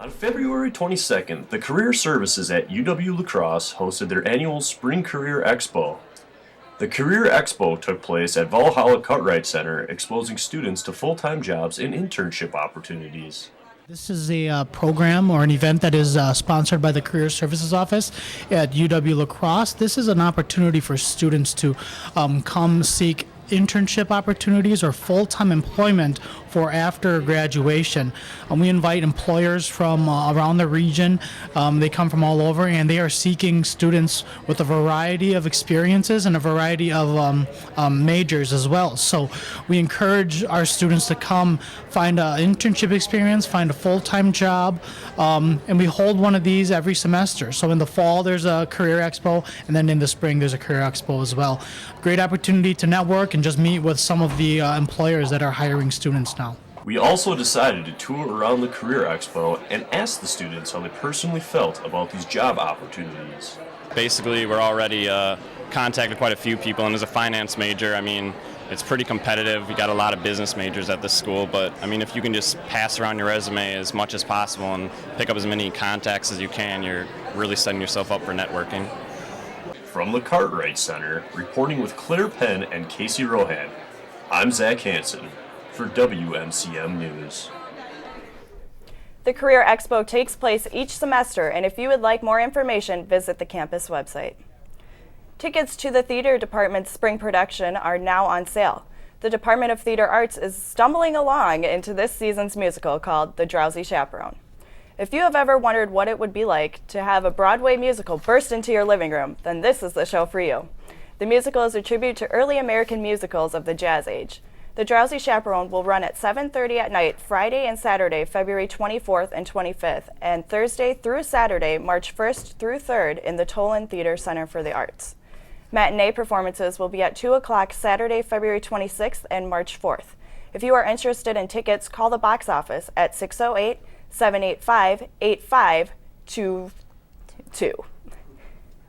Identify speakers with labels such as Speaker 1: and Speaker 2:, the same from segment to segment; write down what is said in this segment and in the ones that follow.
Speaker 1: On February 22nd, the Career Services at UW-La Crosse hosted their annual Spring Career Expo. The Career Expo took place at Valhalla Cartwright Center, exposing students to full-time jobs and internship opportunities.
Speaker 2: This is a program or an event that is sponsored by the Career Services Office at UW-La Crosse. This is an opportunity for students to come seek internship opportunities or full-time employment for after graduation. We invite employers from around the region. They come from all over, and they are seeking students with a variety of experiences and a variety of majors as well. So we encourage our students to come find an internship experience, find a full-time job, and we hold one of these every semester. So in the fall there's a career expo, and then in the spring there's a career expo as well. Great opportunity to network and just meet with some of the employers that are hiring students now.
Speaker 1: We also decided to tour around the Career Expo and ask the students how they personally felt about these job opportunities.
Speaker 3: Basically, we're already contacted quite a few people, and as a finance major, I mean, it's pretty competitive. We got a lot of business majors at this school, but I mean, if you can just pass around your resume as much as possible and pick up as many contacts as you can, you're really setting yourself up for networking.
Speaker 1: From the Cartwright Center, reporting with Claire Penn and Casey Rohan, I'm Zach Hansen for WMCM News.
Speaker 4: The Career Expo takes place each semester, and if you would like more information, visit the campus website. Tickets to the theater department's spring production are now on sale. The Department of Theater Arts is stumbling along into this season's musical called The Drowsy Chaperone. If you have ever wondered what it would be like to have a Broadway musical burst into your living room, then this is the show for you. The musical is a tribute to early American musicals of the Jazz Age. The Drowsy Chaperone will run at 7:30 at night, Friday and Saturday, February 24th and 25th, and Thursday through Saturday, March 1st through 3rd in the Tolan Theater Center for the Arts. Matinee performances will be at 2 o'clock Saturday, February 26th and March 4th. If you are interested in tickets, call the box office at 608-785-8522.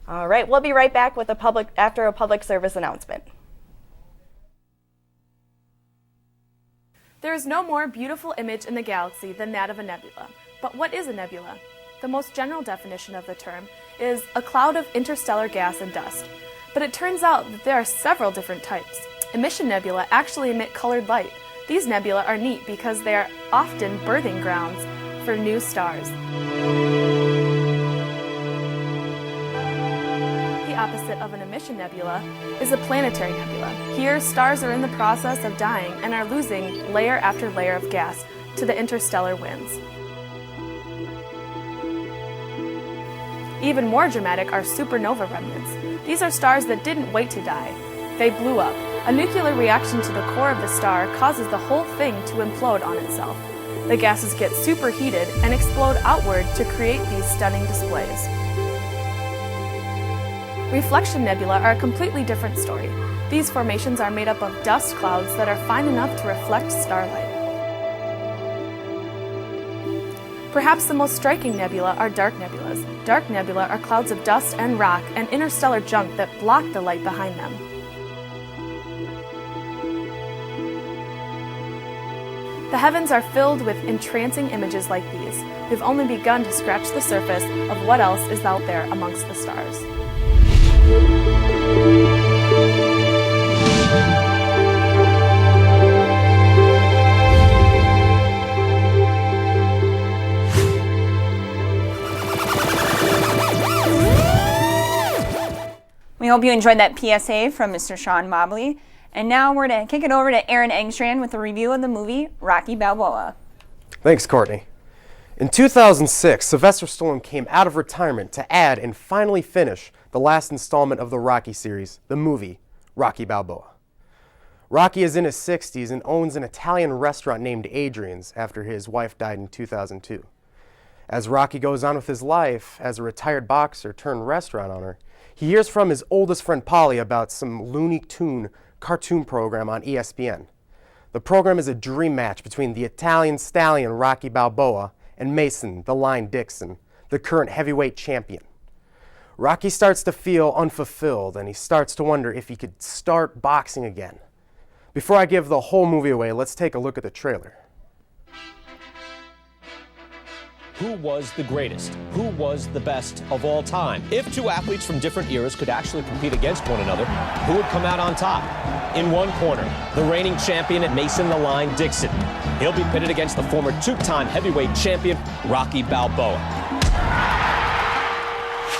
Speaker 4: All right, we'll be right back with after a public service announcement.
Speaker 5: There is no more beautiful image in the galaxy than that of a nebula. But what is a nebula? The most general definition of the term is a cloud of interstellar gas and dust. But it turns out that there are several different types. Emission nebula actually emit colored light. These nebula are neat because they are often birthing grounds for new stars. The opposite of an emission nebula is a planetary nebula. Here, stars are in the process of dying and are losing layer after layer of gas to the interstellar winds. Even more dramatic are supernova remnants. These are stars that didn't wait to die. They blew up. A nuclear reaction to the core of the star causes the whole thing to implode on itself. The gases get superheated and explode outward to create these stunning displays. Reflection nebula are a completely different story. These formations are made up of dust clouds that are fine enough to reflect starlight. Perhaps the most striking nebula are dark nebulas. Dark nebula are clouds of dust and rock and interstellar junk that block the light behind them. The heavens are filled with entrancing images like these. We've only begun to scratch the surface of what else is out there amongst the stars.
Speaker 6: We hope you enjoyed that PSA from Mr. Sean Mobley. And now we're going to kick it over to Aaron Engstrand with a review of the movie Rocky Balboa.
Speaker 7: Thanks, Courtney. In 2006, Sylvester Stallone came out of retirement to add and finally finish the last installment of the Rocky series, the movie Rocky Balboa. Rocky is in his 60s and owns an Italian restaurant named Adrian's after his wife died in 2002. As Rocky goes on with his life as a retired boxer turned restaurant owner, he hears from his oldest friend Polly about some Looney Tune cartoon program on ESPN. The program is a dream match between the Italian stallion Rocky Balboa and Mason the Lion Dixon, the current heavyweight champion. Rocky starts to feel unfulfilled and he starts to wonder if he could start boxing again. Before I give the whole movie away, let's take a look at the trailer.
Speaker 8: Who was the greatest? Who was the best of all time? If two athletes from different eras could actually compete against one another, who would come out on top? In one corner, the reigning champion at Mason the Line Dixon. He'll be pitted against the former two-time heavyweight champion, Rocky Balboa.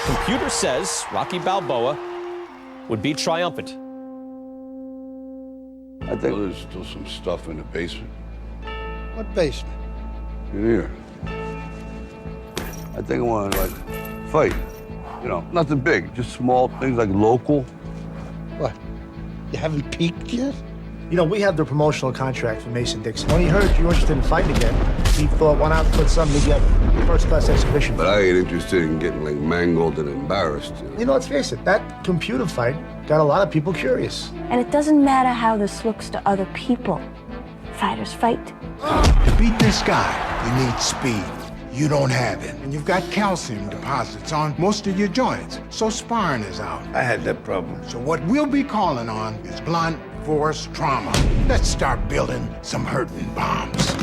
Speaker 8: Computer says Rocky Balboa would be triumphant.
Speaker 9: I think there's still some stuff in the basement.
Speaker 10: What basement?
Speaker 9: In here. I think I want to, fight. You know, nothing big, just small things like local.
Speaker 10: What? You haven't peaked yet? You know, we have the promotional contract for Mason Dixon. When he heard you were interested in fighting again, he thought, why not put something together? First-class exhibition.
Speaker 9: But I ain't interested in getting, mangled and embarrassed.
Speaker 10: You know, let's face it, that computer fight got a lot of people curious.
Speaker 11: And it doesn't matter how this looks to other people. Fighters fight.
Speaker 12: To beat this guy, you need speed. You don't have it. And you've got calcium deposits on most of your joints, so sparring is out.
Speaker 9: I had that problem.
Speaker 12: So what we'll be calling on is blunt force trauma. Let's start building some hurting bombs.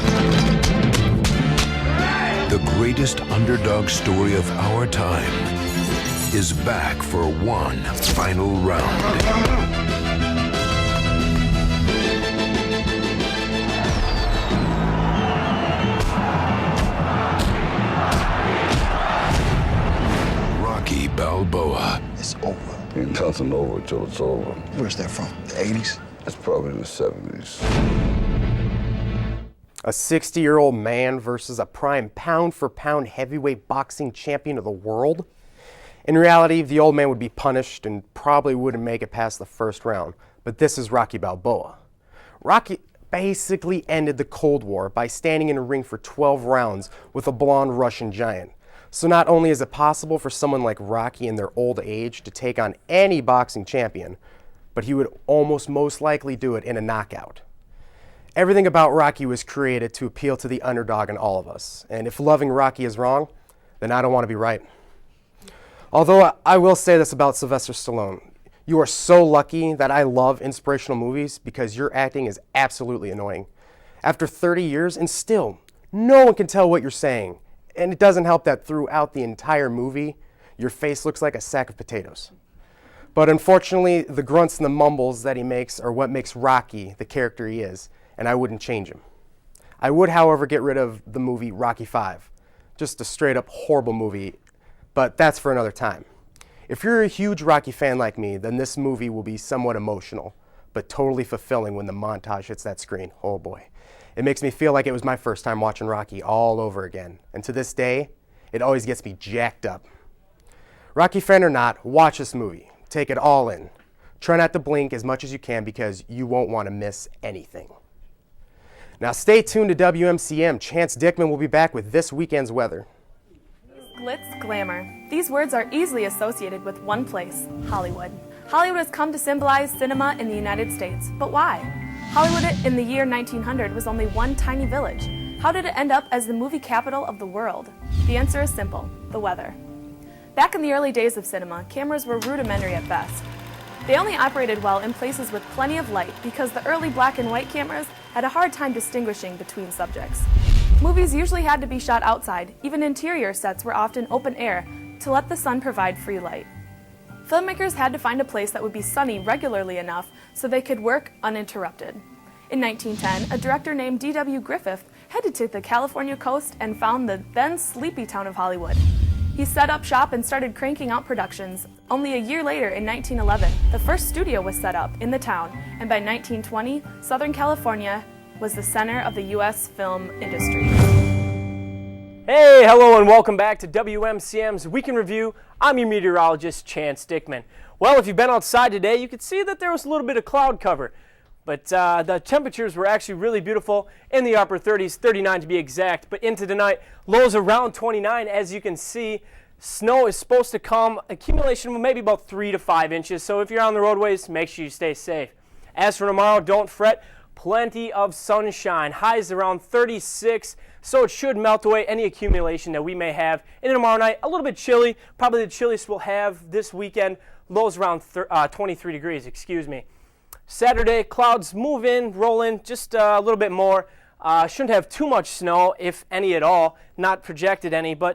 Speaker 13: The greatest underdog story of our time is back for one final round. Rocky Balboa.
Speaker 12: It's over.
Speaker 9: Ain't nothing over till it's over.
Speaker 12: Where's that from? The 80s?
Speaker 9: That's probably in the 70s.
Speaker 7: A 60-year-old man versus a prime pound-for-pound heavyweight boxing champion of the world? In reality, the old man would be punished and probably wouldn't make it past the first round. But this is Rocky Balboa. Rocky basically ended the Cold War by standing in a ring for 12 rounds with a blonde Russian giant. So not only is it possible for someone like Rocky in their old age to take on any boxing champion, but he would almost most likely do it in a knockout. Everything about Rocky was created to appeal to the underdog in all of us. And if loving Rocky is wrong, then I don't want to be right. Although I will say this about Sylvester Stallone. You are so lucky that I love inspirational movies because your acting is absolutely annoying. After 30 years, and still, no one can tell what you're saying. And it doesn't help that throughout the entire movie, your face looks like a sack of potatoes. But unfortunately, the grunts and the mumbles that he makes are what makes Rocky the character he is, and I wouldn't change him. I would, however, get rid of the movie Rocky V. Just a straight-up horrible movie, but that's for another time. If you're a huge Rocky fan like me, then this movie will be somewhat emotional, but totally fulfilling when the montage hits that screen. Oh boy. It makes me feel like it was my first time watching Rocky all over again. And to this day, it always gets me jacked up. Rocky fan or not, watch this movie. Take it all in. Try not to blink as much as you can because you won't want to miss anything. Now stay tuned to WMCM. Chance Dickman will be back with this weekend's weather.
Speaker 5: Glitz, glamour. These words are easily associated with one place, Hollywood. Hollywood has come to symbolize cinema in the United States, but why? Hollywood in the year 1900 was only one tiny village. How did it end up as the movie capital of the world? The answer is simple, the weather. Back in the early days of cinema, cameras were rudimentary at best. They only operated well in places with plenty of light because the early black and white cameras had a hard time distinguishing between subjects. Movies usually had to be shot outside. Even interior sets were often open air to let the sun provide free light. Filmmakers had to find a place that would be sunny regularly enough so they could work uninterrupted. In 1910, a director named D.W. Griffith headed to the California coast and found the then sleepy town of Hollywood. He set up shop and started cranking out productions. Only a year later, in 1911, the first studio was set up in the town, and by 1920, Southern California was the center of the U.S. film industry.
Speaker 14: Hey, hello and welcome back to WMCM's Week in Review. I'm your meteorologist, Chance Dickman. Well, if you've been outside today, you could see that there was a little bit of cloud cover. But the temperatures were actually really beautiful in the upper 30s, 39 to be exact. But into tonight, lows around 29. As you can see, snow is supposed to come. Accumulation will maybe about 3 to 5 inches. So if you're on the roadways, make sure you stay safe. As for tomorrow, don't fret. Plenty of sunshine. Highs around 36, so it should melt away any accumulation that we may have. And tomorrow night, a little bit chilly. Probably the chilliest we'll have this weekend. Lows around 23 degrees, excuse me. Saturday, clouds move in, roll in just a little bit more. Shouldn't have too much snow, if any at all, not projected any, but